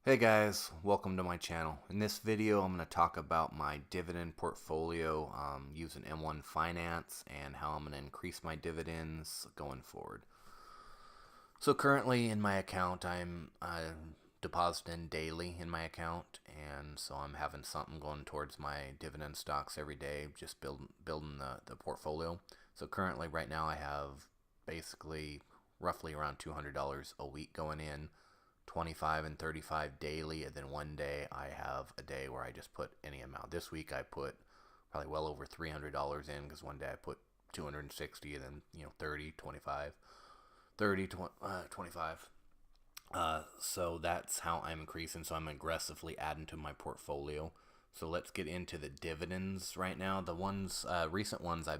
Hey guys, welcome to my channel. In this video, I'm going to talk about my dividend portfolio using M1 Finance and how I'm going to increase my dividends going forward. So currently in my account, I'm depositing daily in my account, and so I'm having something going towards my dividend stocks every day, just building the portfolio. So currently right now I have basically roughly around $200 a week going in, 25 and 35 daily, and then one day I have a day where I just put any amount. This week I put probably well over $300 in because one day I put 260 and then 30, 25, 30, 25. So that's how I'm increasing. So I'm aggressively adding to my portfolio. So let's get into the dividends right now. The ones recent ones I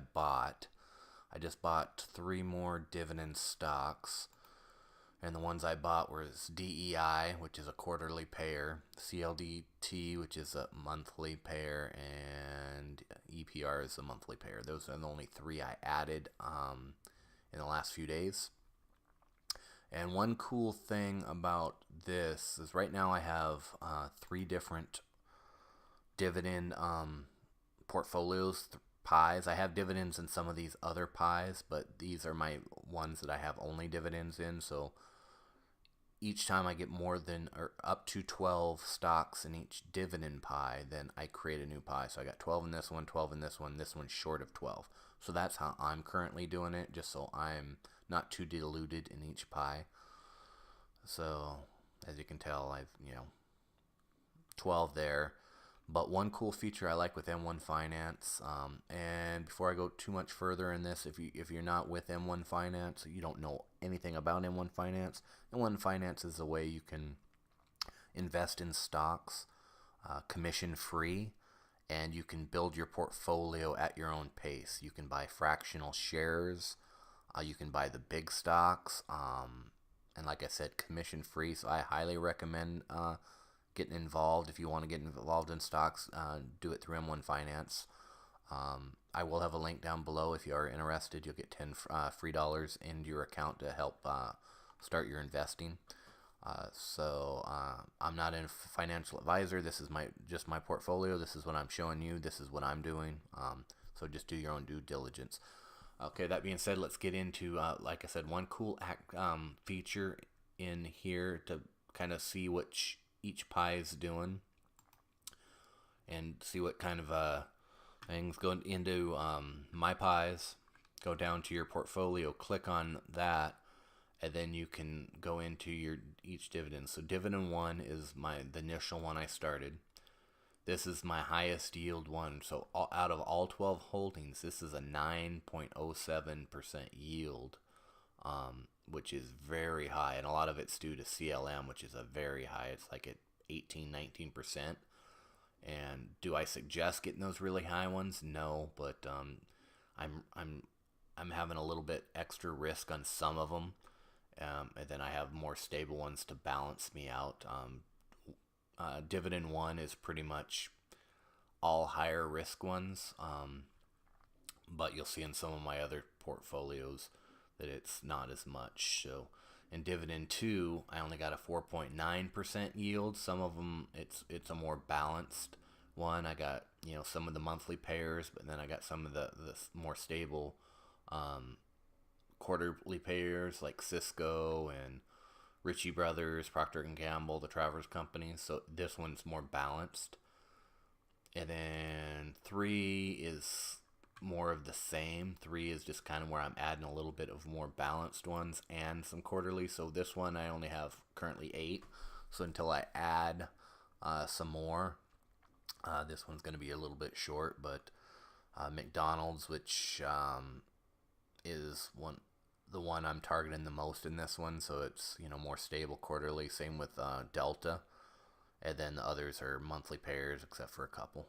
just bought 3 more dividend stocks. And the ones I bought was DEI, which is a quarterly payer, CLDT, which is a monthly payer, and EPR is a monthly payer. Those are the only 3 I added in the last few days. And one cool thing about this is right now I have 3 different dividend portfolios, pies. I have dividends in some of these other pies, but these are my ones that I have only dividends in. So each time I get more than or up to 12 stocks in each dividend pie, then I create a new pie. So I got 12 in this one, 12 in this one's short of 12. So that's how I'm currently doing it, just so I'm not too diluted in each pie. So as you can tell, I've 12 there. But one cool feature I like with M1 Finance, and before I go too much further in this, if you're not with M1 Finance, you don't know anything about M1 Finance. M1 Finance is a way you can invest in stocks, commission free, and you can build your portfolio at your own pace. You can buy fractional shares, you can buy the big stocks, and like I said, commission free. So I highly recommend getting involved. If you want to get involved in stocks, do it through M1 Finance. I will have a link down below. If you are interested, you'll get 10 free dollars into your account to help start your investing. I'm not a financial advisor. This is just my portfolio. This is what I'm showing you. This is what I'm doing. So just do your own due diligence. Okay, that being said, let's get into, like I said, one cool feature in here to kind of see what each pie is doing and see what kind of things go into my pies. Go down to your portfolio, click on that, and then you can go into your each dividend. So dividend 1 is the initial one I started. This is my highest yield one. So out of all 12 holdings, this is a 9.07% yield, which is very high. And a lot of it's due to CLM, which is a very high. It's like at 18, 19%. And do I suggest getting those really high ones? No, but I'm having a little bit extra risk on some of them, and then I have more stable ones to balance me out. Dividend 1 is pretty much all higher risk ones, but you'll see in some of my other portfolios that it's not as much. So in dividend 2, I only got a 4.9% yield. Some of them it's a more balanced one. I got some of the monthly payers, but then I got some of the more stable quarterly payers like Cisco and Ritchie Brothers, Procter and Gamble, the Travers companies. So this one's more balanced. And then 3 is more of the same. 3 is just kind of where I'm adding a little bit of more balanced ones and some quarterly. So this one I only have currently 8. So until I add some more, this one's going to be a little bit short. But McDonald's, which is the one I'm targeting the most in this one, so it's more stable quarterly. Same with Delta, and then the others are monthly pairs except for a couple.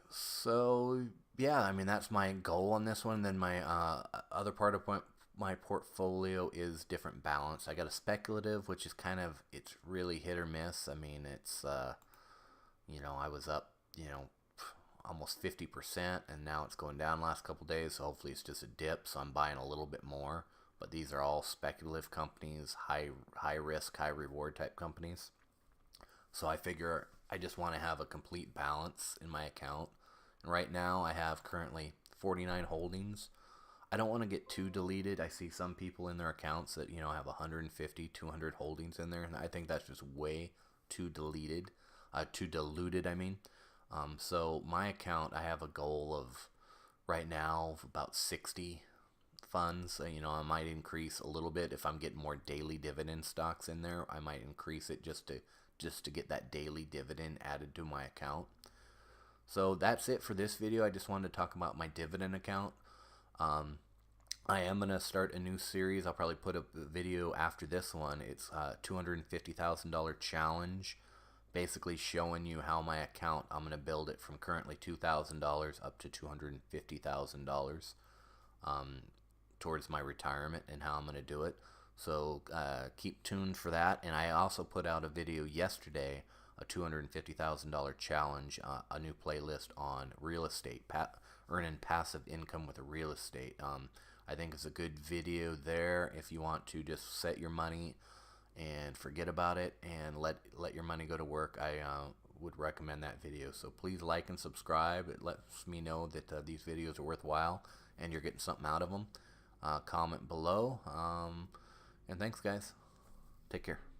So yeah, I mean that's my goal on this one. Then my other part of my portfolio is different balance. I got a speculative, which is it's really hit or miss. I mean it's I was up almost 50%, and now it's going down last couple days. So hopefully it's just a dip. So I'm buying a little bit more, but these are all speculative companies, high risk, high reward type companies. So I figure I just want to have a complete balance in my account. And right now I have currently 49 holdings. I don't want to get too deleted. I see some people in their accounts that, have 150, 200 holdings in there, and I think that's just way too too diluted, I mean. So my account, I have a goal of right now of about 60 funds. I might increase a little bit if I'm getting more daily dividend stocks in there. I might increase it just to get that daily dividend added to my account. So that's it for this video. I just wanted to talk about my dividend account. I am going to start a new series. I'll probably put up a video after this one. It's a $250,000 challenge, basically showing you how my account, I'm going to build it from currently $2,000 up to $250,000 towards my retirement, and how I'm going to do it. So keep tuned for that. And I also put out a video yesterday, a $250,000 challenge, a new playlist on real estate, earning passive income with real estate. I think it's a good video there if you want to just set your money and forget about it and let your money go to work. I would recommend that video. So please like and subscribe. It lets me know that these videos are worthwhile and you're getting something out of them. Comment below. And thanks, guys. Take care.